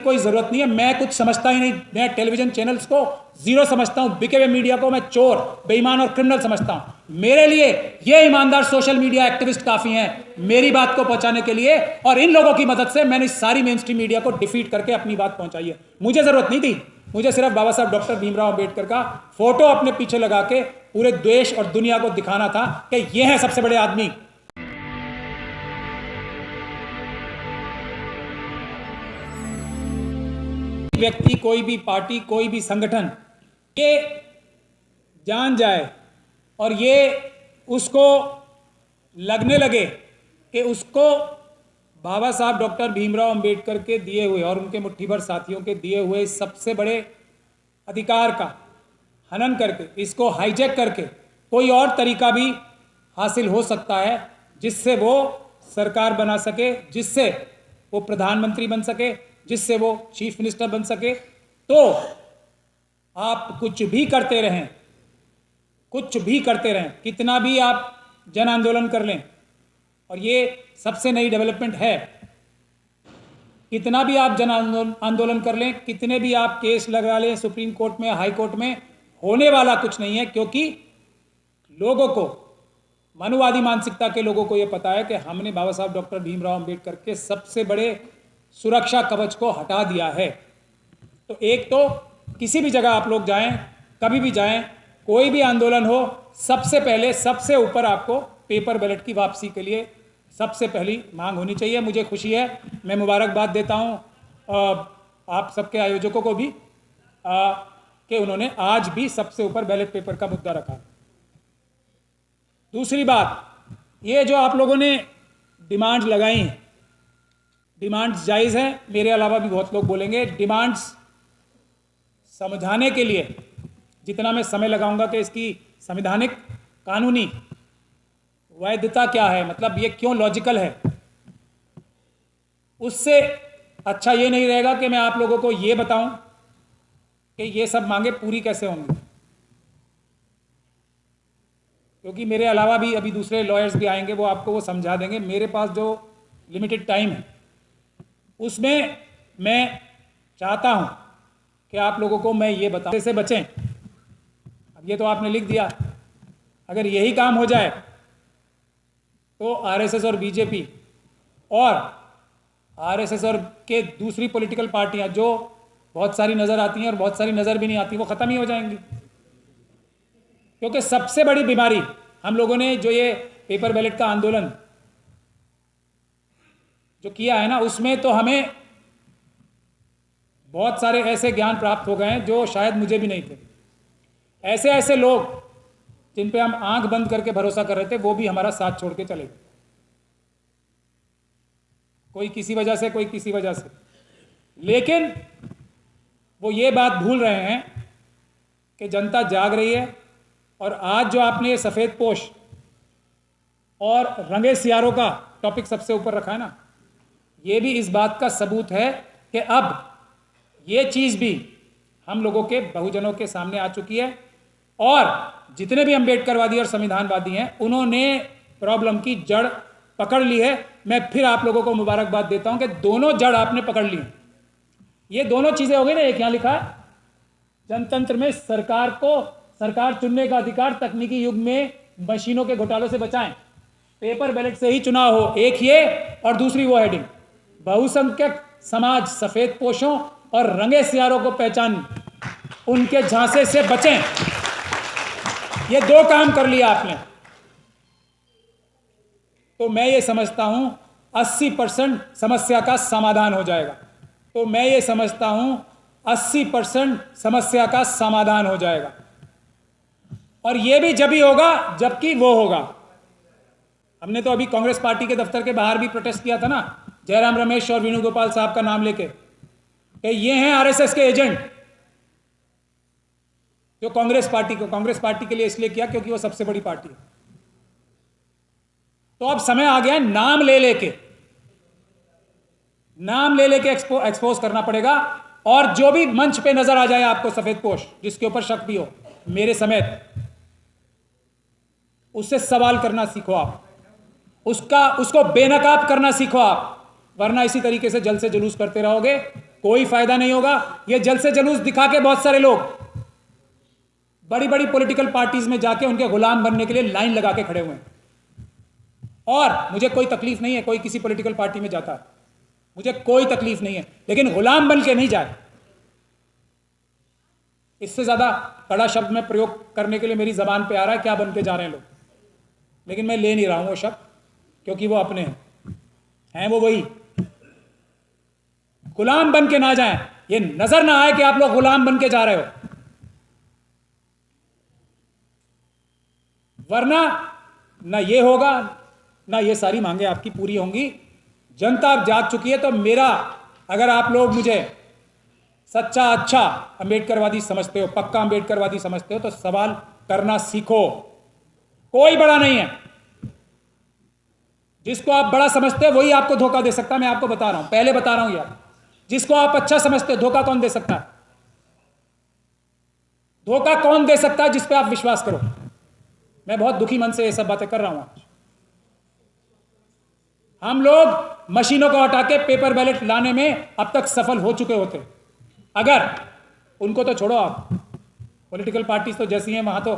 कोई जरूरत नहीं है। मैं कुछ समझता ही नहीं, मैं टेलीविजन चैनल्स को जीरो समझता हूं, बिके हुए मीडिया को मैं चोर, बेईमान और क्रिमिनल समझता हूं। मेरे लिए ये ईमानदार सोशल मीडिया एक्टिविस्ट काफी हैं मेरी बात को पहुंचाने के लिए, और इन लोगों की मदद से मैंने सारी मेन स्ट्रीम मीडिया को डिफीट करके अपनी बात पहुंचाई है। मुझे जरूरत नहीं थी, मुझे सिर्फ बाबा साहब डॉक्टर भीमराव अंबेडकर का फोटो अपने पीछे लगा के पूरे देश और दुनिया को दिखाना था कि ये है सबसे बड़े आदमी। व्यक्ति, कोई भी पार्टी, कोई भी संगठन ये जान जाए और ये उसको लगने लगे कि उसको बाबा साहब डॉक्टर भीमराव अंबेडकर के दिए हुए और उनके मुट्ठीभर साथियों के दिए हुए सबसे बड़े अधिकार का हनन करके, इसको हाईजैक करके कोई और तरीका भी हासिल हो सकता है जिससे वो सरकार बना सके, जिससे वो प्रधानमंत्री बन सके, जिससे वो चीफ मिनिस्टर बन सके, तो आप कुछ भी करते रहें, कुछ भी करते रहें, कितना भी आप जन आंदोलन कर लें, और ये सबसे नई डेवलपमेंट है, कितना भी आप जन आंदोलन कर लें, कितने भी आप केस लगा लें सुप्रीम कोर्ट में, हाई कोर्ट में, होने वाला कुछ नहीं है। क्योंकि लोगों को, मनुवादी मानसिकता के लोगों को यह पता है कि हमने बाबा साहब डॉक्टर भीमराव अंबेडकर के सबसे बड़े सुरक्षा कवच को हटा दिया है। तो एक तो किसी भी जगह आप लोग जाएं, कभी भी जाएं, कोई भी आंदोलन हो, सबसे पहले सबसे ऊपर आपको पेपर बैलेट की वापसी के लिए सबसे पहली मांग होनी चाहिए। मुझे खुशी है, मैं मुबारकबाद देता हूं आप सबके आयोजकों को भी कि उन्होंने आज भी सबसे ऊपर बैलेट पेपर का मुद्दा रखा। दूसरी बात, ये जो आप लोगों ने डिमांड्स लगाई हैं, डिमांड्स जायज़ हैं, मेरे अलावा भी बहुत लोग बोलेंगे। डिमांड्स समझाने के लिए जितना मैं समय लगाऊंगा कि इसकी संवैधानिक कानूनी वैधता क्या है, मतलब ये क्यों लॉजिकल है, उससे अच्छा ये नहीं रहेगा कि मैं आप लोगों को ये बताऊं कि ये सब मांगे पूरी कैसे होंगी। क्योंकि मेरे अलावा भी अभी दूसरे लॉयर्स भी आएंगे, वो आपको वो समझा देंगे। मेरे पास जो लिमिटेड टाइम है उसमें मैं चाहता हूं कि आप लोगों को मैं ये बताऊं से बचें। अब ये तो आपने लिख दिया, अगर यही काम हो जाए तो आरएसएस और बीजेपी और आरएसएस और के दूसरी पॉलिटिकल पार्टियां जो बहुत सारी नज़र आती हैं और बहुत सारी नज़र भी नहीं आती, वो ख़त्म ही हो जाएंगी। क्योंकि सबसे बड़ी बीमारी हम लोगों ने जो ये पेपर बैलेट का आंदोलन जो किया है ना, उसमें तो हमें बहुत सारे ऐसे ज्ञान प्राप्त हो गए हैं जो शायद मुझे भी नहीं थे। ऐसे ऐसे लोग जिन पे हम आंख बंद करके भरोसा कर रहे थे, वो भी हमारा साथ छोड़ के चले गए, कोई किसी वजह से, कोई किसी वजह से। लेकिन वो ये बात भूल रहे हैं कि जनता जाग रही है। और आज जो आपने सफ़ेद पोश और रंगे सियारों का टॉपिक सबसे ऊपर रखा है ना, ये भी इस बात का सबूत है कि अब ये चीज़ भी हम लोगों के बहुजनों के सामने आ चुकी है। और जितने भी अम्बेडकरवादी और संविधानवादी हैं, उन्होंने प्रॉब्लम की जड़ पकड़ ली है। मैं फिर आप लोगों को मुबारकबाद देता हूं कि दोनों जड़ आपने पकड़ ली। ये दोनों चीज़ें हो गई ना, एक यहाँ लिखा है जनतंत्र में सरकार चुनने का अधिकार, तकनीकी युग में मशीनों के घोटालों से बचाएं, पेपर बैलेट से ही चुनाव हो। एक ये, और दूसरी वो हेडिंग, बहुसंख्यक समाज सफेद पोशों और रंगे सियारों को पहचान, उनके झांसे से बचें। ये दो काम कर लिया आपने, तो मैं ये समझता हूं 80% समस्या का समाधान हो जाएगा। तो मैं ये समझता हूं 80% समस्या का समाधान हो जाएगा। और ये भी जब ही होगा जबकि वो होगा। हमने तो अभी कांग्रेस पार्टी के दफ्तर के बाहर भी प्रोटेस्ट किया था ना, जयराम रमेश और वेणुगोपाल साहब का नाम लेके कि ये हैं आरएसएस के एजेंट। जो कांग्रेस पार्टी के लिए इसलिए किया क्योंकि वो सबसे बड़ी पार्टी है। तो अब समय आ गया है नाम ले लेके एक्सपोज करना पड़ेगा। और जो भी मंच पे नजर आ जाए आपको सफेद पोश, जिसके ऊपर शक भी हो, मेरे समेत, उससे सवाल करना सीखो आप, उसको बेनकाब करना सीखो आप। वरना इसी तरीके से जल से जुलूस करते रहोगे कोई फायदा नहीं होगा। ये जल्द से जुलूस दिखा के बहुत सारे लोग बड़ी बड़ी पॉलिटिकल पार्टीज में जाके उनके गुलाम बनने के लिए लाइन लगा के खड़े हुए हैं। और मुझे कोई तकलीफ नहीं है कोई किसी पॉलिटिकल पार्टी में जाता है, मुझे कोई तकलीफ नहीं है, लेकिन गुलाम बन के नहीं जाए। इससे ज्यादा कड़ा शब्द में प्रयोग करने के लिए मेरी जबान पे आ रहा है क्या बन के जा रहे हैं लोग, लेकिन मैं ले नहीं रहा हूं वो शब्द, क्योंकि वो अपने हैं वो वही। गुलाम बन के ना जाएं, ये नजर ना आए कि आप लोग गुलाम बन के जा रहे हो, वरना ना ये होगा ना ये सारी मांगे आपकी पूरी होंगी। जनता अब जाग चुकी है। तो मेरा, अगर आप लोग मुझे सच्चा अच्छा अंबेडकरवादी समझते हो, पक्का अंबेडकरवादी समझते हो, तो सवाल करना सीखो। कोई बड़ा नहीं है, जिसको आप बड़ा समझते हो वही आपको धोखा दे सकता है। मैं आपको बता रहा हूं, पहले बता रहा हूं यार, जिसको आप अच्छा समझते हो धोखा कौन दे सकता है? धोखा कौन दे सकता है जिस पे आप विश्वास करो? मैं बहुत दुखी मन से ये सब बातें कर रहा हूं। हम लोग मशीनों को हटा के पेपर बैलेट लाने में अब तक सफल हो चुके होते। अगर उनको तो छोड़ो, आप पॉलिटिकल पार्टीज तो जैसी हैं, वहां तो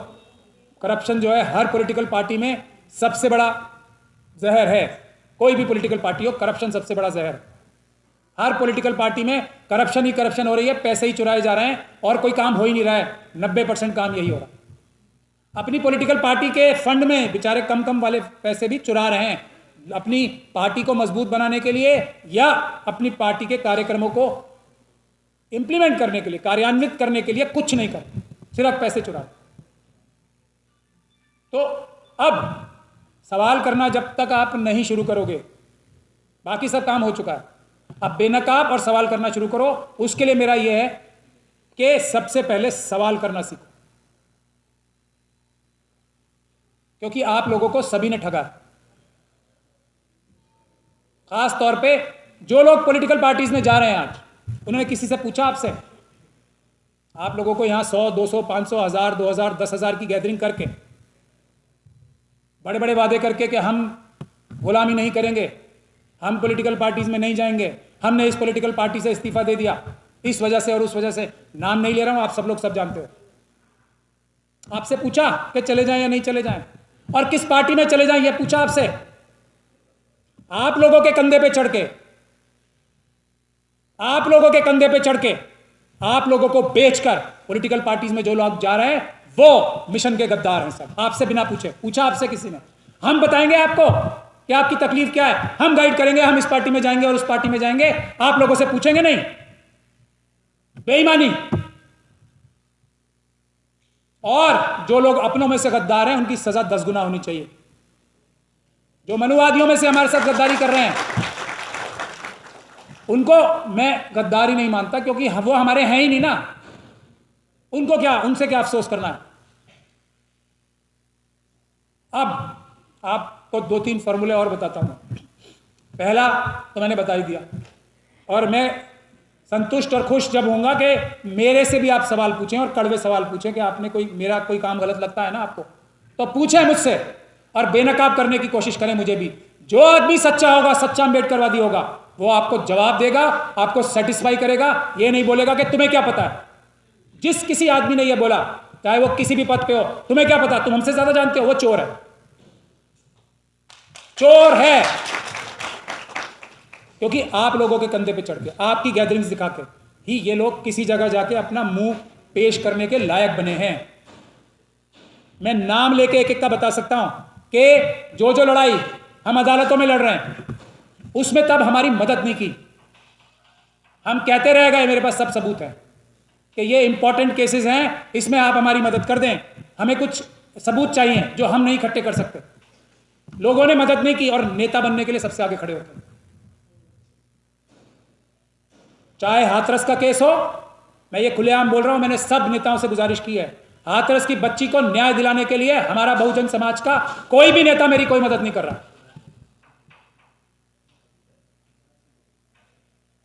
करप्शन जो है हर पॉलिटिकल पार्टी में सबसे बड़ा जहर है। कोई भी पॉलिटिकल पार्टी हो, करप्शन सबसे बड़ा जहर। हर पॉलिटिकल पार्टी में करप्शन ही करप्शन हो रही है, पैसे ही चुराए जा रहे हैं और कोई काम हो ही नहीं रहा है। 90% काम यही हो रहा है। अपनी पॉलिटिकल पार्टी के फंड में बेचारे कम कम वाले पैसे भी चुरा रहे हैं, अपनी पार्टी को मजबूत बनाने के लिए या अपनी पार्टी के कार्यक्रमों को इंप्लीमेंट करने के लिए, कार्यान्वित करने के लिए कुछ नहीं कर, सिर्फ पैसे चुरा। तो अब सवाल करना जब तक आप नहीं शुरू करोगे, बाकी सब काम हो चुका है, अब बेनकाब और सवाल करना शुरू करो। उसके लिए मेरा यह है कि सबसे पहले सवाल करना सीखो, क्योंकि आप लोगों को सभी ने ठगा। खास तौर पे जो लोग पॉलिटिकल पार्टीज में जा रहे हैं आज, उन्होंने किसी से पूछा आपसे? आप लोगों को यहां 100, 200, 500, 1000, 2000, 10,000 की गैदरिंग करके, बड़े बड़े वादे करके कि हम गुलामी नहीं करेंगे, हम पॉलिटिकल पार्टीज में नहीं जाएंगे, हमने इस पॉलिटिकल पार्टी से इस्तीफा दे दिया इस वजह से और उस वजह से, नाम नहीं ले रहा हूं, आप सब लोग सब जानते हो। आपसे पूछा कि चले जाएं या नहीं चले जाएं, और किस पार्टी में चले जाएं यह पूछा आपसे। आप लोगों के कंधे पे चढ़ के, आप लोगों के कंधे पे चढ़ के, आप लोगों को बेचकर पॉलिटिकल पार्टीज में जो लोग जा रहे हैं वो मिशन के गद्दार हैं सब। आपसे बिना पूछे पूछा आपसे किसी ने? हम बताएंगे आपको कि आपकी तकलीफ क्या है, हम गाइड करेंगे, हम इस पार्टी में जाएंगे और उस पार्टी में जाएंगे, आप लोगों से पूछेंगे नहीं। बेईमानी। और जो लोग अपनों में से गद्दार हैं उनकी सजा 10 गुना होनी चाहिए। जो मनुवादियों में से हमारे साथ गद्दारी कर रहे हैं उनको मैं गद्दारी नहीं मानता, क्योंकि वो हमारे हैं ही नहीं ना। उनको क्या, उनसे क्या अफसोस करना है? अब आपको 2-3 फॉर्मूले और बताता हूं। पहला तो मैंने बता ही दिया, और मैं संतुष्ट और खुश जब होऊंगा कि मेरे से भी आप सवाल पूछें और कड़वे सवाल पूछें कि आपने मेरा कोई काम गलत लगता है ना आपको, तो पूछें मुझसे और बेनकाब करने की कोशिश करें मुझे भी। जो आदमी सच्चा होगा, सच्चा अंबेडकरवादी होगा, वो आपको जवाब देगा, आपको सेटिस्फाई करेगा। ये नहीं बोलेगा कि तुम्हें क्या पता है। जिस किसी आदमी ने यह बोला, चाहे वो किसी भी पद पे हो, तुम्हें क्या पता, तुम हमसे ज्यादा जानते हो, वो चोर है, चोर है। क्योंकि आप लोगों के कंधे पे चढ़ के, आपकी गैदरिंग्स दिखा के ही ये लोग किसी जगह जाके अपना मुंह पेश करने के लायक बने हैं। मैं नाम लेके एक एक का बता सकता हूं कि जो लड़ाई हम अदालतों में लड़ रहे हैं उसमें तब हमारी मदद नहीं की। हम कहते रह गए, मेरे पास सब सबूत है कि ये इंपॉर्टेंट केसेस हैं, इसमें आप हमारी मदद कर दें, हमें कुछ सबूत चाहिए जो हम नहीं इकट्ठे कर सकते। लोगों ने मदद नहीं की और नेता बनने के लिए सबसे आगे खड़े होते हैं। चाहे हाथरस का केस हो, मैं ये खुलेआम बोल रहा हूं, मैंने सब नेताओं से गुजारिश की है, हाथरस की बच्ची को न्याय दिलाने के लिए हमारा बहुजन समाज का कोई भी नेता मेरी कोई मदद नहीं कर रहा।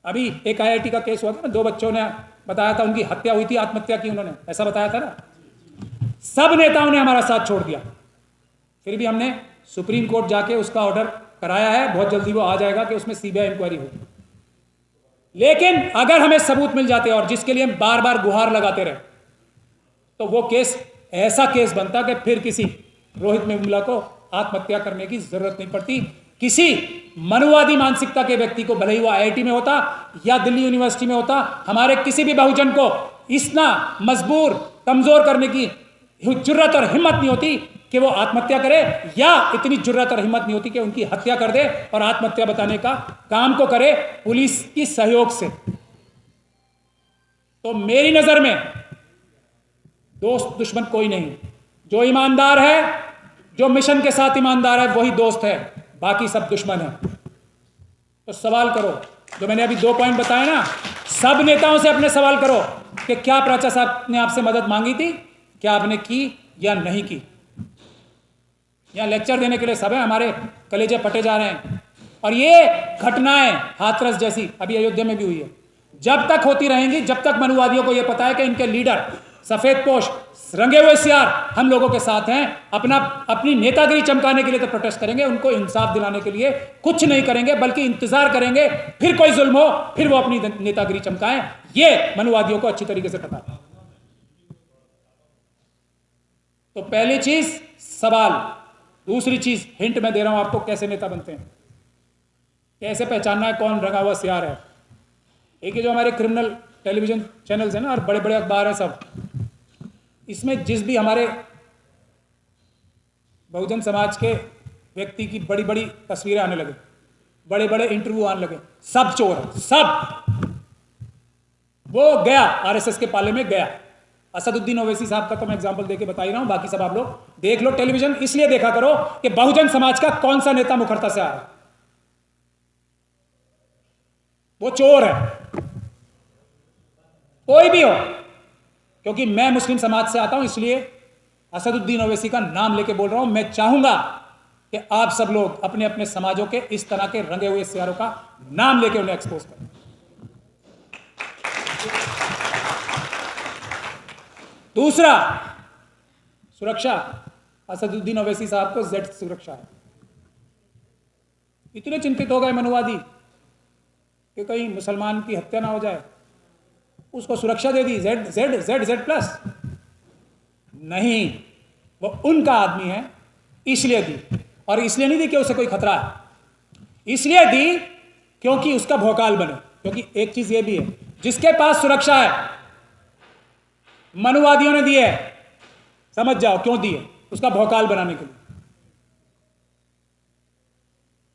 अभी एक IIT का केस हुआ था ना, 2 बच्चों ने बताया था उनकी हत्या हुई थी, आत्महत्या की उन्होंने, ऐसा बताया था ना। सब नेताओं ने हमारा साथ छोड़ दिया, फिर भी हमने सुप्रीम कोर्ट जाके उसका ऑर्डर कराया है, बहुत जल्दी वो आ जाएगा कि उसमें CBI इंक्वायरी होगी। लेकिन अगर हमें सबूत मिल जाते और जिसके लिए हम बार बार गुहार लगाते रहे, तो वो केस ऐसा केस बनता कि फिर किसी रोहित वेमुला को आत्महत्या करने की जरूरत नहीं पड़ती। किसी मनुवादी मानसिकता के व्यक्ति को, भले ही वो आईआईटी में होता या दिल्ली यूनिवर्सिटी में होता, हमारे किसी भी बहुजन को इतना मजबूर, कमजोर करने की जुर्रत और हिम्मत नहीं होती कि वो आत्महत्या करे, या इतनी जुर्रत और हिम्मत नहीं होती कि उनकी हत्या कर दे और आत्महत्या बताने का काम को करे पुलिस की सहयोग से। तो मेरी नजर में दोस्त दुश्मन कोई नहीं। जो ईमानदार है, जो मिशन के साथ ईमानदार है, वही दोस्त है, बाकी सब दुश्मन है। तो सवाल करो, जो मैंने अभी 2 पॉइंट बताए ना, सब नेताओं से अपने सवाल करो कि क्या प्राचा साहब ने आपसे मदद मांगी थी, क्या आपने की या नहीं की। यहां लेक्चर देने के लिए सब है, हमारे कलेजे फटे जा रहे हैं। और ये घटनाएं हाथरस जैसी अभी अयोध्या में भी हुई है, जब तक होती रहेंगी, जब तक मनुवादियों को यह पता है कि इनके लीडर सफेद पोश, रंगे हुए सियार हम लोगों के साथ हैं, अपनी नेतागिरी चमकाने के लिए तो प्रोटेस्ट करेंगे, उनको इंसाफ दिलाने के लिए कुछ नहीं करेंगे, बल्कि इंतजार करेंगे फिर कोई जुल्म हो, फिर वो अपनी नेतागिरी चमकाएं। ये मनुवादियों को अच्छी तरीके से पता है। तो पहली चीज सवाल, दूसरी चीज हिंट मैं दे रहा हूं आपको कैसे नेता बनते हैं, कैसे पहचानना है कौन रंगा हुआ सियार है। एक ही जो हमारे क्रिमिनल टेलीविजन चैनल्स हैं ना, और बड़े बड़े अखबार हैं सब, इसमें जिस भी हमारे बहुजन समाज के व्यक्ति की बड़ी बड़ी तस्वीरें आने लगे, बड़े बड़े इंटरव्यू आने लगे, सब चोर है, सब। वो गया आरएसएस के पाले में गया। असदुद्दीन ओवैसी साहब का तो मैं एग्जांपल देके बता ही रहा हूं, बाकी सब आप लोग देख लो। टेलीविजन इसलिए देखा करो कि बहुजन समाज का कौन सा नेता मुखरता से आ रहा है, वो चोर है, कोई भी हो। क्योंकि मैं मुस्लिम समाज से आता हूं, इसलिए असदुद्दीन ओवैसी का नाम लेके बोल रहा हूं। मैं चाहूंगा कि आप सब लोग अपने अपने समाजों के इस तरह के रंगे हुए सियारों का नाम लेके उन्हें एक्सपोज करें। दूसरा, सुरक्षा। असदुद्दीन ओवैसी साहब को जेड सुरक्षा है। इतने चिंतित हो गए मनुवादी कि कहीं मुसलमान की हत्या ना हो जाए, उसको सुरक्षा दे दी, Z Z Z Z plus. नहीं, वो उनका आदमी है इसलिए दी, और इसलिए नहीं दी कि उसे कोई खतरा है, इसलिए दी क्योंकि उसका भौकाल बने। क्योंकि एक चीज ये भी है, जिसके पास सुरक्षा है मनुवादियों ने दी है, समझ जाओ क्यों दी है, उसका भौकाल बनाने के लिए।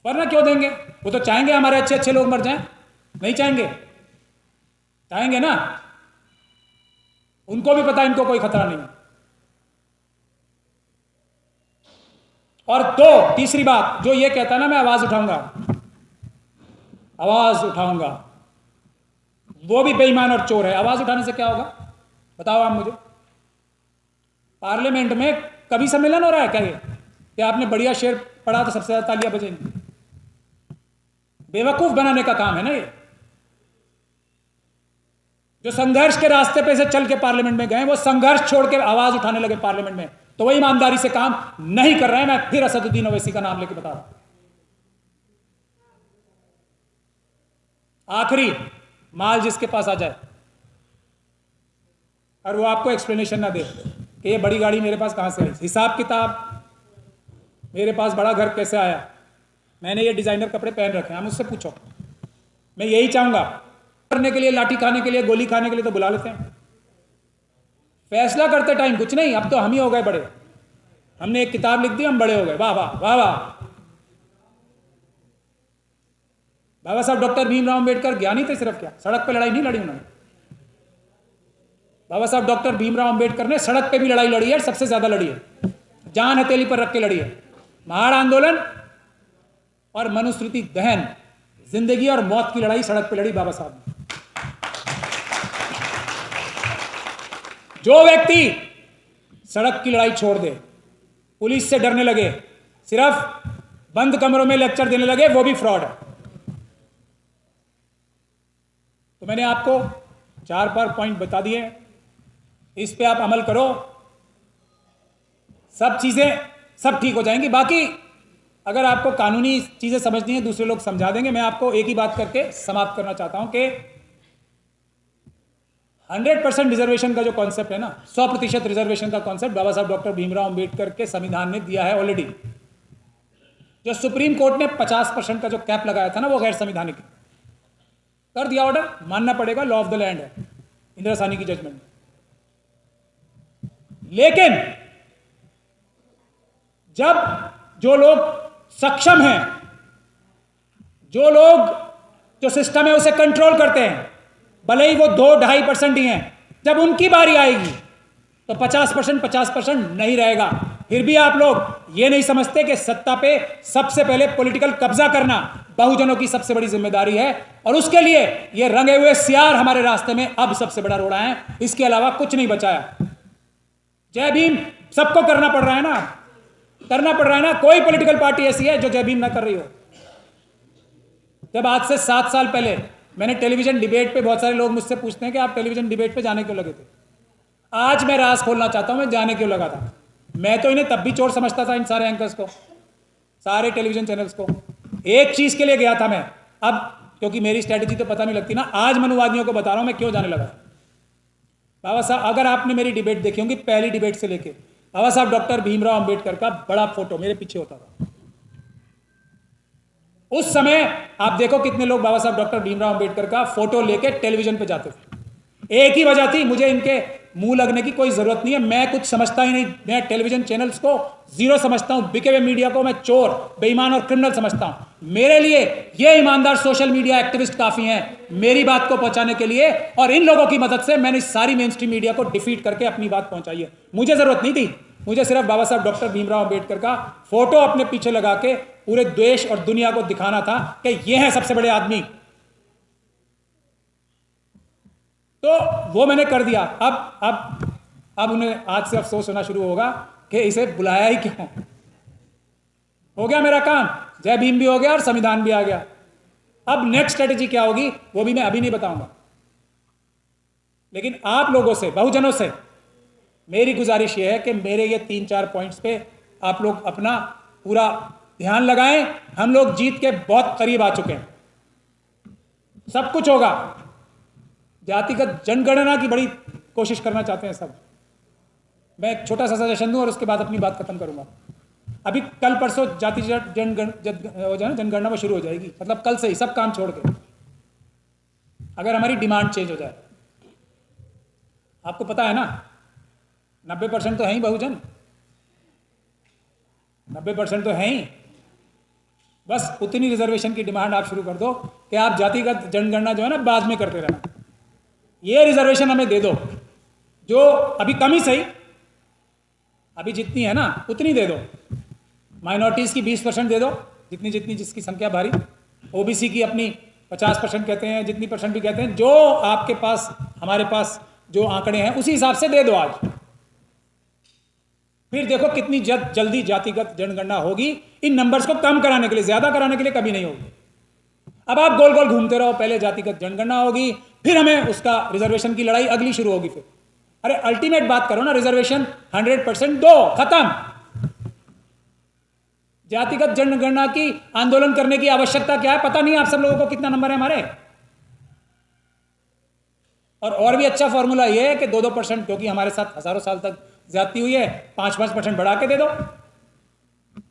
वरना क्यों देंगे? वो तो चाहेंगे हमारे अच्छे अच्छे लोग मर जाएं, नहीं चाहेंगे? चाहेंगे ना। उनको भी पता इनको कोई खतरा नहीं। और दो, तीसरी बात, जो ये कहता ना मैं आवाज उठाऊंगा, आवाज उठाऊंगा, वो भी बेईमान और चोर है। आवाज उठाने से क्या होगा बताओ आप मुझे? पार्लियामेंट में कभी सम्मेलन हो रहा है क्या ये कि आपने बढ़िया शेर पढ़ा तो सबसे ज्यादा तालियां बजेंगी? बेवकूफ बनाने का काम है ना ये। जो संघर्ष के रास्ते पे से चल के पार्लियामेंट में गए, वो संघर्ष छोड़ के आवाज उठाने लगे पार्लियामेंट में, तो वही ईमानदारी से काम नहीं कर रहे हैं। मैं फिर असदुद्दीन ओवैसी का नाम लेके बता रहा हूं। आखिरी, माल जिसके पास आ जाए और वो आपको एक्सप्लेनेशन ना दे कि ये बड़ी गाड़ी मेरे पास कहां से आई, हिसाब किताब, मेरे पास बड़ा घर कैसे आया, मैंने ये डिजाइनर कपड़े पहन रखे हैं, हम उससे पूछो। मैं यही चाहूंगा। करने के लिए, लाठी खाने के लिए, गोली खाने के लिए तो बुला लेते हैं, फैसला करते टाइम कुछ नहीं। अब तो हम ही हो गए बड़े, हमने एक किताब लिख दी, हम बड़े हो गए। वाह वाह वाह वाह। बाबा साहब डॉक्टर भीमराव अंबेडकर ज्ञानी थे सिर्फ, क्या सड़क पे लड़ाई नहीं लड़ी उन्होंने? बाबा साहब डॉक्टर भीमराव अंबेडकर ने सड़क पे भी लड़ाई लड़ी है, सबसे ज्यादा लड़ी है, जान हथेली पर रख के लड़ी है। महाड़ आंदोलन और मनुस्मृति दहन, जिंदगी और मौत की लड़ाई सड़क पे लड़ी बाबा साहब ने। जो व्यक्ति सड़क की लड़ाई छोड़ दे, पुलिस से डरने लगे, सिर्फ बंद कमरों में लेक्चर देने लगे, वो भी फ्रॉड है। तो मैंने आपको 4 पॉइंट बता दिए, इस पे आप अमल करो, सब चीजें सब ठीक हो जाएंगी। बाकी अगर आपको कानूनी चीजें समझनी है, दूसरे लोग समझा देंगे। मैं आपको एक ही बात करके समाप्त करना चाहता हूं कि 100% रिजर्वेशन का जो कॉन्सेप्ट है ना, 100% रिजर्वेशन का कॉन्सेप्ट बाबा साहब डॉक्टर भीमराव अंबेडकर के संविधान ने दिया है ऑलरेडी। जो सुप्रीम कोर्ट ने 50% का जो कैप लगाया था ना, वो गैर संविधानिक कर दिया ऑर्डर, मानना पड़ेगा, लॉ ऑफ द लैंड है, इंदिरा साहनी की जजमेंट। लेकिन जब जो लोग सक्षम हैं, जो लोग जो सिस्टम है उसे कंट्रोल करते हैं, भले ही वो 2-2.5% ही हैं, जब उनकी बारी आएगी तो 50% नहीं रहेगा। फिर भी आप लोग ये नहीं समझते कि सत्ता पे सबसे पहले पॉलिटिकल कब्जा करना बहुजनों की सबसे बड़ी जिम्मेदारी है, और उसके लिए ये रंगे हुए सियार हमारे रास्ते में अब सबसे बड़ा रोड़ा है, इसके अलावा कुछ नहीं बचाया। जय भीम सबको करना पड़ रहा है ना, करना पड़ रहा है ना। कोई पॉलिटिकल पार्टी ऐसी है जो जय भीम ना कर रही हो। जब आज से 7 साल पहले मैंने टेलीविजन डिबेट पे, बहुत सारे लोग मुझसे पूछते हैं कि आप टेलीविजन डिबेट पे जाने क्यों लगे थे। आज मैं राज खोलना चाहता हूं, मैं जाने क्यों लगा था। मैं तो इन्हें तब भी चोर समझता था, इन सारे एंकर्स को, सारे टेलीविजन चैनल्स को। एक चीज के लिए गया था मैं, अब क्योंकि मेरी स्ट्रैटेजी तो पता नहीं लगती ना, आज मनुवादियों को बता रहा हूं मैं क्यों जाने लगा। बाबा साहब, अगर आपने मेरी डिबेट देखी होगी, पहली डिबेट से लेके, बाबा साहब डॉक्टर भीमराव अंबेडकर का बड़ा फोटो मेरे पीछे होता था। उस समय आप देखो कितने लोग बाबा साहब डॉक्टर भीमराव अंबेडकर का फोटो लेके टेलीविजन पे जाते थे। एक ही वजह थी, मुझे इनके मुंह लगने की कोई जरूरत नहीं है, मैं कुछ समझता ही नहीं। मैं टेलीविजन चैनल्स को जीरो समझता हूं, बिके हुए मीडिया को मैं चोर, बेईमान और क्रिमिनल समझता हूं। मेरे लिए ये ईमानदार सोशल मीडिया एक्टिविस्ट काफी हैं मेरी बात को पहुंचाने के लिए, और इन लोगों की मदद से मैंने सारी मेन स्ट्रीम मीडिया को डिफीट करके अपनी बात पहुंचाई है। मुझे जरूरत नहीं थी, मुझे सिर्फ बाबा साहब डॉक्टर भीमराव अंबेडकर का फोटो अपने पीछे लगा के पूरे देश और दुनिया को दिखाना था कि ये हैं सबसे बड़े आदमी। तो वो मैंने कर दिया। अब उन्हें आज से अफसोस होना शुरू होगा कि इसे बुलाया ही क्यों। हो गया मेरा काम, जय भीम भी हो गया और संविधान भी आ गया। अब नेक्स्ट स्ट्रेटेजी क्या होगी वो भी मैं अभी नहीं बताऊंगा, लेकिन आप लोगों से, बहुजनों से मेरी गुजारिश ये है कि मेरे ये 3-4 पॉइंट्स पे आप लोग अपना पूरा ध्यान लगाएं। हम लोग जीत के बहुत करीब आ चुके हैं, सब कुछ होगा। जातिगत जनगणना की बड़ी कोशिश करना चाहते हैं सब। मैं एक छोटा सा सजेशन दूं और उसके बाद अपनी बात खत्म करूंगा। अभी कल परसों जाति जनगणना वो शुरू हो जाएगी, मतलब कल से ही सब काम छोड़ के, अगर हमारी डिमांड चेंज हो जाए। आपको पता है ना 90% तो है ही बहुजन, 90% तो है ही। बस उतनी रिजर्वेशन की डिमांड आप शुरू कर दो कि आप जातिगत जनगणना जो है ना बाद में करते रहना, ये रिजर्वेशन हमें दे दो, जो अभी कम ही सही, अभी जितनी है ना उतनी दे दो। माइनॉरिटीज़ की 20% दे दो, जितनी जितनी जिसकी संख्या भारी। ओबीसी की अपनी 50% कहते हैं, जितनी परसेंट भी कहते हैं, जो आपके पास हमारे पास जो आंकड़े हैं उसी हिसाब से दे दो आज। फिर देखो कितनी जल्दी जातिगत जनगणना होगी। इन नंबर्स को कम कराने के लिए, ज्यादा कराने के लिए कभी नहीं होगी। अब आप गोल गोल घूमते रहो, पहले जातिगत जनगणना होगी, फिर हमें उसका रिजर्वेशन की लड़ाई अगली शुरू होगी। फिर अरे अल्टीमेट बात करो ना, रिजर्वेशन 100% दो, खत्म। जातिगत जनगणना की आंदोलन करने की आवश्यकता क्या है? पता नहीं आप सब लोगों को कितना नंबर है हमारे। और भी अच्छा फॉर्मूला ये है कि 2-2%, क्योंकि हमारे साथ हजारों साल तक ज्यादती हुई है, 5-5% बढ़ा के दे दो।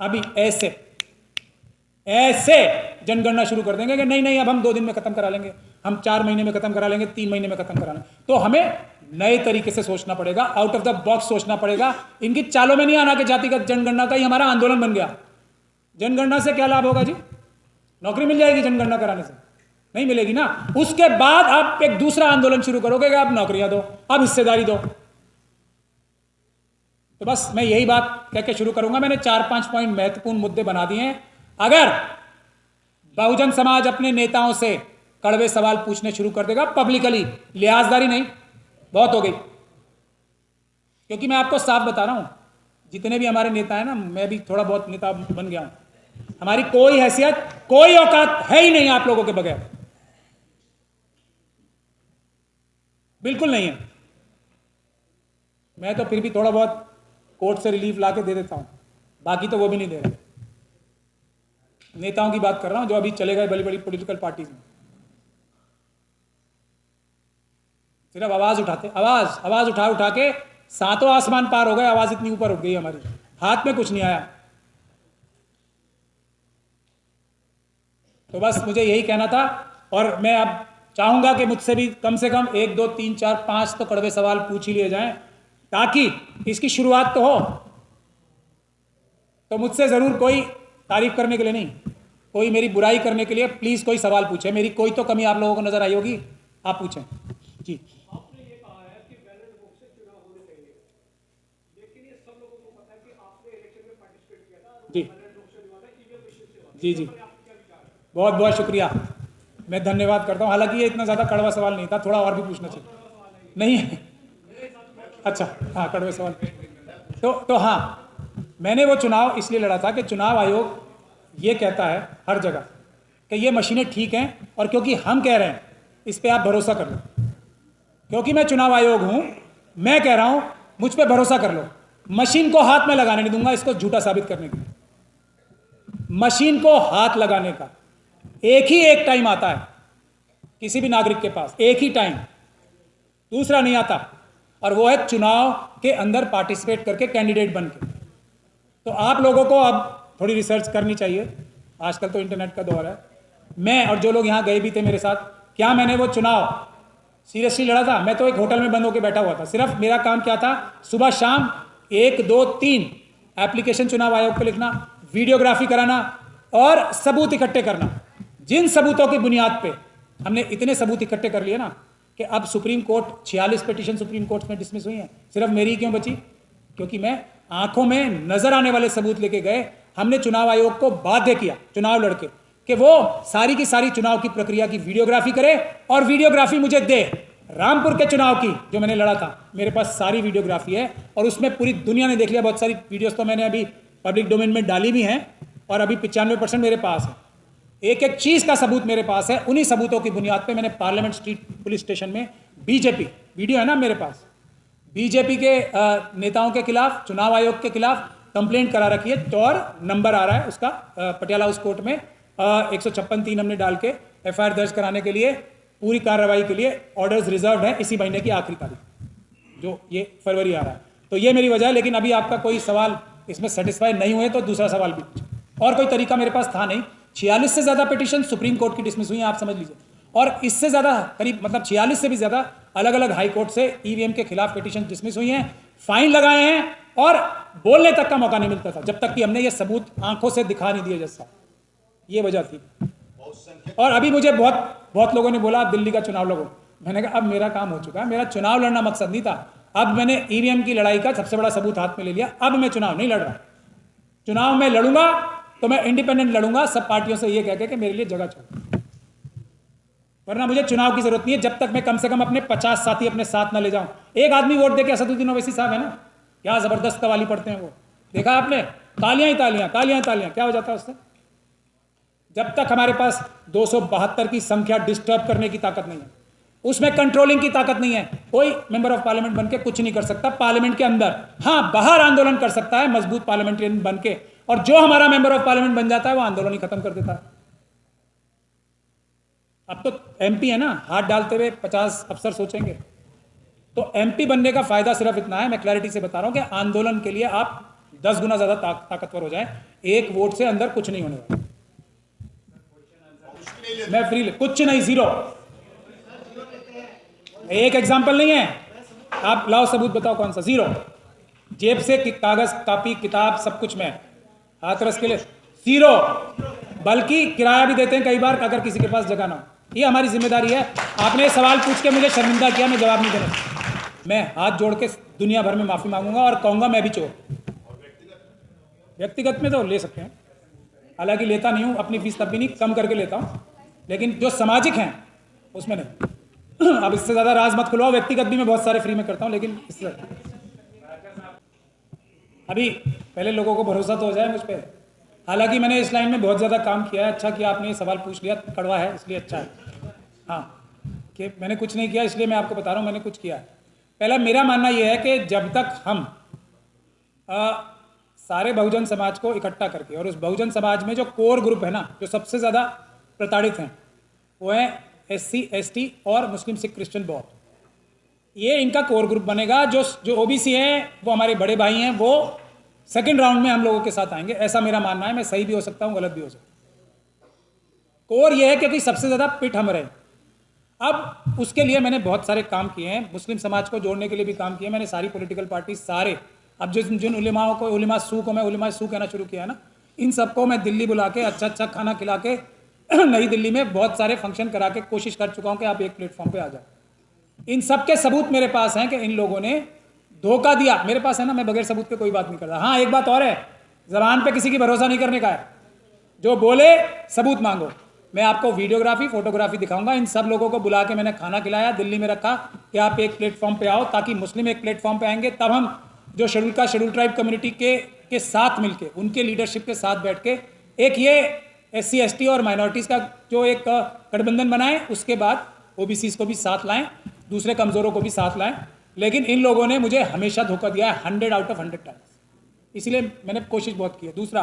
अभी ऐसे जनगणना शुरू कर देंगे कि नहीं अब हम 2 दिन में खत्म करा लेंगे, हम 4 महीने में खत्म करा लेंगे, 3 महीने में खत्म करा लेंगे। तो हमें नए तरीके से सोचना पड़ेगा, आउट ऑफ द बॉक्स सोचना पड़ेगा। इनकी चालों में नहीं आना कि जातिगत जनगणना का ही हमारा आंदोलन बन गया। जनगणना से क्या लाभ होगा जी? नौकरी मिल जाएगी जनगणना कराने से? नहीं मिलेगी ना। उसके बाद आप एक दूसरा आंदोलन शुरू करोगे कि आप नौकरियां दो, आप हिस्सेदारी दो। तो बस मैं यही बात कह के शुरू करूंगा। मैंने 4-5 पॉइंट महत्वपूर्ण मुद्दे बना दिए हैं। अगर बहुजन समाज अपने नेताओं से कड़वे सवाल पूछने शुरू कर देगा पब्लिकली, लिहाजदारी नहीं, बहुत हो गई। क्योंकि मैं आपको साफ बता रहा हूं, जितने भी हमारे नेता हैं ना, मैं भी थोड़ा बहुत नेता बन गया हूं, हमारी कोई हैसियत, कोई औकात है ही नहीं आप लोगों के बगैर, बिल्कुल नहीं है। मैं तो फिर भी थोड़ा बहुत कोर्ट से रिलीफ ला के दे देता हूं, बाकी तो वो भी नहीं दे रहे। नेताओं की बात कर रहा हूं जो अभी चले गए बड़ी बड़ी पॉलिटिकल पार्टीज में। सिर्फ आवाज़ उठाते, आवाज़ उठा उठा के सातों आसमान पार हो गए, आवाज़ इतनी ऊपर उठ गई हमारी, हाथ में कुछ नहीं आया। तो बस मुझे यही कहना था, और मैं अब चाहूँगा कि मुझसे भी कम से कम 1 2 3 4 5 तो कड़वे सवाल पूछ ही लिए जाएं, ताकि इसकी शुरुआत तो हो। तो मुझसे ज़रूर कोई तारीफ करने के लिए नहीं, कोई मेरी बुराई करने के लिए प्लीज़ कोई सवाल पूछे। मेरी कोई तो कमी आप लोगों को नज़र आई होगी, आप पूछें जी। आपने ये कहा है कि बैलेट बॉक्स से चुनाव होने चाहिए, लेकिन ये सब लोगों को पता है कि आपने इलेक्शन में पार्टिसिपेट किया था, जी बैलेट बॉक्स से हुआ था, ईवीएम मशीन से हुआ था। जी जी, आपके क्या विचार है? बहुत बहुत शुक्रिया, मैं धन्यवाद करता हूँ। हालांकि ये इतना ज़्यादा कड़वा सवाल नहीं था, थोड़ा और भी पूछना चाहिए। नहीं अच्छा, हाँ कड़वे सवाल। तो हाँ, मैंने वो चुनाव इसलिए लड़ा था कि चुनाव आयोग ये कहता है हर जगह कि ये मशीनें ठीक हैं, और क्योंकि हम कह रहे हैं इस पर आप भरोसा कर लो, क्योंकि मैं चुनाव आयोग हूँ, मैं कह रहा हूँ मुझ पर भरोसा कर लो। मशीन को हाथ में लगाने नहीं दूंगा इसको झूठा साबित करने के लिए। मशीन को हाथ लगाने का एक टाइम आता है किसी भी नागरिक के पास, एक ही टाइम, दूसरा नहीं आता, और वो है चुनाव के अंदर पार्टिसिपेट करके कैंडिडेट बन के। तो आप लोगों को अब थोड़ी रिसर्च करनी चाहिए, आजकल तो इंटरनेट का दौर है। मैं और जो लोग यहाँ गए भी थे मेरे साथ, क्या मैंने वो चुनाव सीरियसली लड़ा था? मैं तो एक होटल में बंद होकर बैठा हुआ था। सिर्फ मेरा काम क्या था, सुबह शाम 1 2 3 एप्लीकेशन चुनाव आयोग को लिखना, वीडियोग्राफी कराना और सबूत इकट्ठे करना। जिन सबूतों की बुनियाद पे हमने इतने सबूत इकट्ठे कर लिए ना कि अब supreme court 46 petition supreme court में डिसमिस हुई हैं। सिर्फ मेरी क्यों बची? क्योंकि मैं आंखों में नजर आने वाले सबूत लेके गए। हमने चुनाव आयोग को बाध्य किया, चुनाव लड़के, कि वो सारी की सारी चुनाव की प्रक्रिया की वीडियोग्राफी करे और वीडियोग्राफी मुझे दे। रामपुर के चुनाव की जो मैंने लड़ा था, मेरे पास सारी वीडियोग्राफी है और उसमें पूरी दुनिया ने देख लिया। बहुत सारी वीडियोस तो मैंने अभी पब्लिक डोमेन में डाली भी हैं और अभी 95% मेरे पास है। एक एक चीज का सबूत मेरे पास है। उन्हीं सबूतों की बुनियाद पे मैंने पार्लियामेंट स्ट्रीट पुलिस स्टेशन में बीजेपी, वीडियो है ना मेरे पास, बीजेपी के नेताओं के खिलाफ, चुनाव आयोग के खिलाफ कंप्लेंट करा रखी है और नंबर आ रहा है उसका पटियाला हाउस कोर्ट में 156(3) हमने डाल के एफआईआर दर्ज कराने के लिए, पूरी कार्रवाई के लिए ऑर्डर्स रिजर्व है इसी महीने की आखिरी तारीख, जो ये फरवरी आ रहा है। तो ये मेरी वजह है। लेकिन अभी आपका कोई सवाल इसमें सेटिस्फाई नहीं हुए तो दूसरा सवाल भी पूछे। और कोई तरीका मेरे पास था नहीं। 46 से ज़्यादा पिटीशन सुप्रीम कोर्ट की डिसमिस हुई हैं, आप समझ लीजिए, और इससे ज़्यादा करीब मतलब 46 से भी ज़्यादा अलग अलग हाई कोर्ट से ईवीएम के खिलाफ पिटीशन डिसमिस हुई हैं, फाइन लगाए हैं और बोलने तक का मौका नहीं मिलता था जब तक कि हमने ये सबूत आंखों से दिखा नहीं दिए जैसा। ये वजह थी। और अभी मुझे बहुत लोगों ने बोला आप दिल्ली का चुनाव लड़ो। मैंने कहा अब मेरा काम हो चुका है, मेरा चुनाव लड़ना मकसद नहीं था। अब मैंने ईवीएम की लड़ाई का सबसे बड़ा सबूत हाथ में ले लिया। अब मैं चुनाव नहीं लड़ रहा। चुनाव में लड़ूंगा तो मैं इंडिपेंडेंट लड़ूंगा, सब पार्टियों से ये कह के मेरे लिए जगह छोड़, वरना मुझे चुनाव की जरूरत नहीं है जब तक मैं कम से कम अपने 50 साथी अपने साथ ना ले जाऊं। एक आदमी वोट देके असदुद्दीन ओवैसी साहब है ना, क्या जबरदस्त कवाली पढ़ते हैं वो, देखा आपने, तालियां ही तालियां, तालियां तालियां, क्या हो जाता है उससे? जब तक हमारे पास 272 की संख्या डिस्टर्ब करने की ताकत नहीं है, उसमें कंट्रोलिंग की ताकत नहीं है, कोई मेंबर ऑफ पार्लियामेंट बनके कुछ नहीं कर सकता पार्लियामेंट के अंदर। हाँ, बाहर आंदोलन कर सकता है मजबूत पार्लियामेंटेरियन बनके, और जो हमारा मेंबर ऑफ पार्लियामेंट बन जाता है वो आंदोलन ही खत्म कर देता है। अब तो एमपी है ना, हाथ डालते हुए 50 अफसर सोचेंगे। तो एमपी बनने का फायदा सिर्फ इतना है, मैं क्लैरिटी से बता रहा हूं कि आंदोलन के लिए आप 10 गुना ज्यादा ताकतवर हो जाए। एक वोट से अंदर कुछ नहीं होने वाला। मैं फ्री कुछ नहीं, जीरो। एक एग्जाम्पल नहीं है, आप लाओ सबूत बताओ कौन सा? जीरो। जेब से कागज कापी किताब सब कुछ में, हाथरस के लिए जीरो। बल्कि किराया भी देते हैं कई बार अगर किसी के पास जगह ना हो। ये हमारी जिम्मेदारी है। आपने सवाल पूछ के मुझे शर्मिंदा किया, मैं जवाब नहीं देना। मैं हाथ जोड़ के दुनिया भर में माफी मांगूंगा और कहूंगा मैं भी चोर। व्यक्तिगत में तो ले सकते हैं, हालांकि लेता नहीं हूं, अपनी फीस तब भी नहीं, कम करके लेता हूं, लेकिन जो सामाजिक हैं उसमें नहीं। अब इससे ज्यादा राज मत खुलवाओ। व्यक्तिगत भी मैं बहुत सारे फ्री में करता हूं, लेकिन इससे अभी पहले लोगों को भरोसा तो हो जाए मुझ पर। हालांकि मैंने इस लाइन में बहुत ज़्यादा काम किया है। अच्छा किया आपने ये सवाल पूछ लिया, कड़वा है इसलिए अच्छा है। हाँ, कि मैंने कुछ नहीं किया इसलिए मैं आपको बता रहा हूँ मैंने कुछ किया है। पहला मेरा मानना यह है कि जब तक हम सारे बहुजन समाज को इकट्ठा करके, और उस बहुजन समाज में जो कोर ग्रुप है ना, जो सबसे ज़्यादा प्रताड़ित हैं, वो है SC ST और मुस्लिम सिख क्रिश्चियन बहुत। ये इनका कोर ग्रुप बनेगा। जो जो ओबीसी हैं वो हमारे बड़े भाई हैं, वो सेकंड राउंड में हम लोगों के साथ आएंगे, ऐसा मेरा मानना है। मैं सही भी हो सकता हूँ, गलत भी हो सकता हूँ। कोर ये है क्योंकि सबसे ज़्यादा पिट हम रहे। अब उसके लिए मैंने बहुत सारे काम किए हैं, मुस्लिम समाज को जोड़ने के लिए भी काम किए। मैंने सारी पॉलिटिकल पार्टी सारे, अब जिन उलेमाओं को, उलेमा सू को मैं उलेमा सू कहना शुरू किया है ना, इन सबको मैं दिल्ली बुला के अच्छा अच्छा खाना खिला के नई दिल्ली में बहुत सारे फंक्शन करा के कोशिश कर चुका हूँ कि आप एक प्लेटफॉर्म पे आ जाओ। इन सब के सबूत मेरे पास हैं कि इन लोगों ने धोखा दिया। मेरे पास है ना, मैं बगैर सबूत के कोई बात नहीं करता। हाँ, एक बात और है, जबान पे किसी की भरोसा नहीं करने का है। जो बोले सबूत मांगो। मैं आपको वीडियोग्राफी, फोटोग्राफी दिखाऊंगा। इन सब लोगों को बुला के मैंने खाना खिलाया, दिल्ली में रखा कि आप एक प्लेटफॉर्म पे आओ, ताकि मुस्लिम एक प्लेटफॉर्म पे आएंगे, तब हम जो शेड्यूल ट्राइब कम्युनिटी के साथ मिलके, उनके लीडरशिप के साथ बैठ के एक ये SC ST और माइनॉरिटीज़ का जो एक गठबंधन बनाएं, उसके बाद OBCs को भी साथ लाएं, दूसरे कमज़ोरों को भी साथ लाएं। लेकिन इन लोगों ने मुझे हमेशा धोखा दिया है, 100 आउट ऑफ 100 टाइम्स। इसलिए मैंने कोशिश बहुत की है। दूसरा,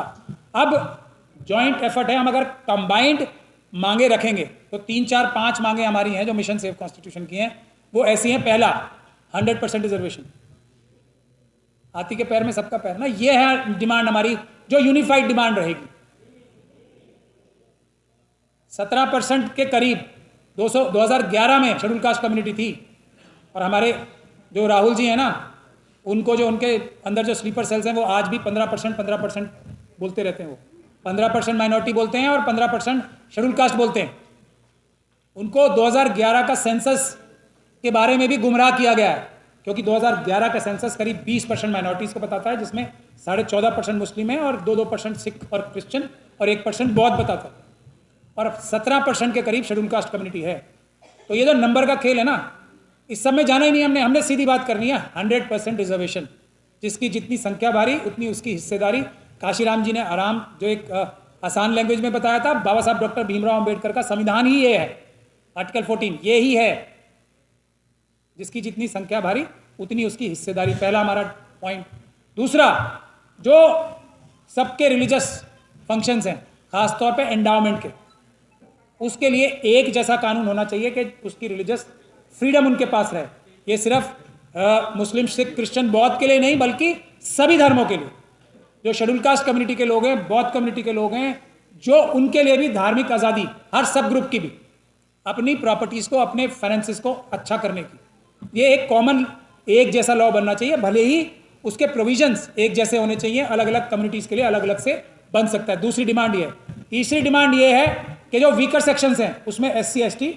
अब जॉइंट एफर्ट है, हम अगर कंबाइंड मांगे रखेंगे तो 3 4 5 मांगे हमारी हैं जो मिशन सेव कॉन्स्टिट्यूशन की हैं, वो ऐसी हैं। पहला, 100% रिजर्वेशन, हाथी के पैर में सबका पैर ना, ये है डिमांड हमारी, जो यूनिफाइड डिमांड रहेगी। 17% के करीब 2011 में शेड्यूल कास्ट कम्युनिटी थी, और हमारे जो राहुल जी हैं ना, उनको जो उनके अंदर जो स्लीपर सेल्स हैं, वो आज भी 15% बोलते रहते हैं। वो 15% माइनॉरिटी बोलते हैं और 15% शेड्यूल कास्ट बोलते हैं। उनको 2011 का सेंसस के बारे में भी गुमराह किया गया है, क्योंकि 2011 का सेंसस करीब 20% माइनॉरिटीज़ को बताता है, जिसमें 14.5% मुस्लिम है और 2% सिख और क्रिश्चियन और 1% बौद्ध बताता है, और 17% के करीब शेड्यूल कास्ट कम्युनिटी है। तो ये जो नंबर का खेल है ना, इस सब में जाना ही नहीं हमने सीधी बात करनी है, 100% रिजर्वेशन। जिसकी जितनी संख्या भारी उतनी उसकी हिस्सेदारी। काशीराम जी ने आराम जो एक आसान लैंग्वेज में बताया था, बाबा साहब डॉक्टर भीमराव अंबेडकर का संविधान ही ये है, आर्टिकल 14 ये ही है, जिसकी जितनी संख्या भारी उतनी उसकी हिस्सेदारी। पहला हमारा पॉइंट। दूसरा, जो सबके रिलीजियस फंक्शंस हैं, खासतौर पे एंडाउमेंट के, उसके लिए एक जैसा कानून होना चाहिए कि उसकी रिलीजियस फ्रीडम उनके पास रहे। ये सिर्फ मुस्लिम, सिख, क्रिश्चियन, बौद्ध के लिए नहीं, बल्कि सभी धर्मों के लिए। जो शेड्यूल कास्ट कम्युनिटी के लोग हैं, बौद्ध कम्युनिटी के लोग हैं, जो उनके लिए भी धार्मिक आज़ादी, हर सब ग्रुप की भी, अपनी प्रॉपर्टीज़ को, अपने फाइनेंसिस को अच्छा करने की, ये एक कॉमन एक जैसा लॉ बनना चाहिए। भले ही उसके प्रोविजंस एक जैसे होने चाहिए, अलग अलग कम्युनिटीज़ के लिए अलग अलग से बन सकता है। दूसरी डिमांड ये है। तीसरी डिमांड ये है कि जो वीकर सेक्शंस हैं, उसमें SC ST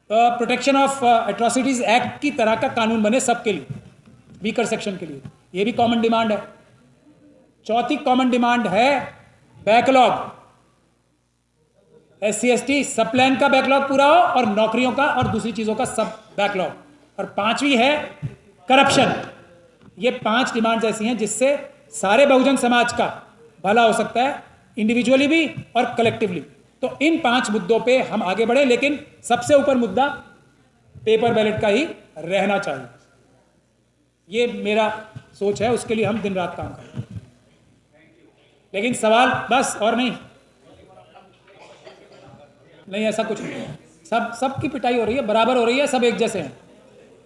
protection of atrocities act की तरह का कानून बने सबके लिए, वीकर सेक्शन के लिए। ये भी कॉमन डिमांड है। चौथी कॉमन डिमांड है बैकलॉग, SC ST सब प्लान का बैकलॉग पूरा हो, और नौकरियों का और दूसरी चीज़ों का सब बैकलॉग। और पांचवी है करप्शन। ये 5 डिमांड्स ऐसी हैं जिससे सारे बहुजन समाज का भला हो सकता है, इंडिविजुअली भी और कलेक्टिवली। तो इन 5 मुद्दों पे हम आगे बढ़े, लेकिन सबसे ऊपर मुद्दा पेपर बैलेट का ही रहना चाहिए। ये मेरा सोच है, उसके लिए हम दिन रात काम करें। लेकिन सवाल बस, और नहीं, ऐसा कुछ नहीं है। सबकी पिटाई हो रही है, बराबर हो रही है, सब एक जैसे हैं।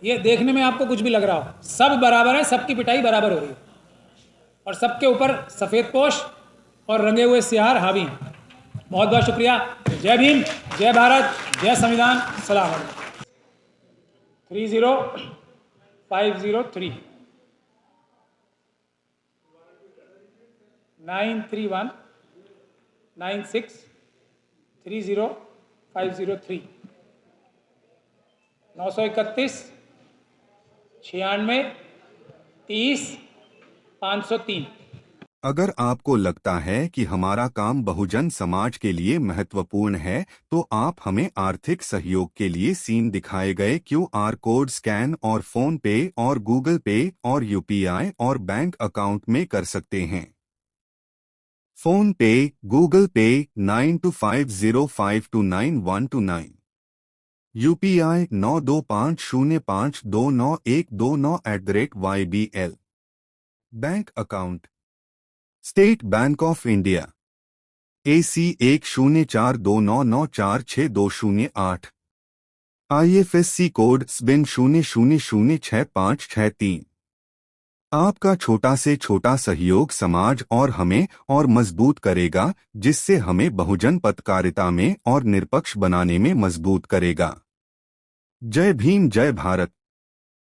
ये देखने में आपको कुछ भी लग रहा हो, सब बराबर है, सबकी पिटाई बराबर हो रही है, और सबके ऊपर सफ़ेद पोश और रंगे हुए सियार हावी हैं। बहुत बहुत शुक्रिया। जय भीम, जय भारत, जय संविधान, सलाम अलैकुम। 30503 931 96 30503 931 96 30 503। अगर आपको लगता है कि हमारा काम बहुजन समाज के लिए महत्वपूर्ण है, तो आप हमें आर्थिक सहयोग के लिए सीन दिखाए गए QR कोड स्कैन और फोन पे और गूगल पे और UPI और बैंक अकाउंट में कर सकते हैं। फोन पे, गूगल पे 9250529129, UPI 9250529129 bank account state bank of India AC 1042994628। IFSC code SBIN 000653। आपका छोटा से छोटा सहयोग समाज और हमें और मजबूत करेगा, जिससे हमें बहुजन पत्रकारिता में और निष्पक्ष बनाने में मजबूत करेगा। जय भीम, जय भारत।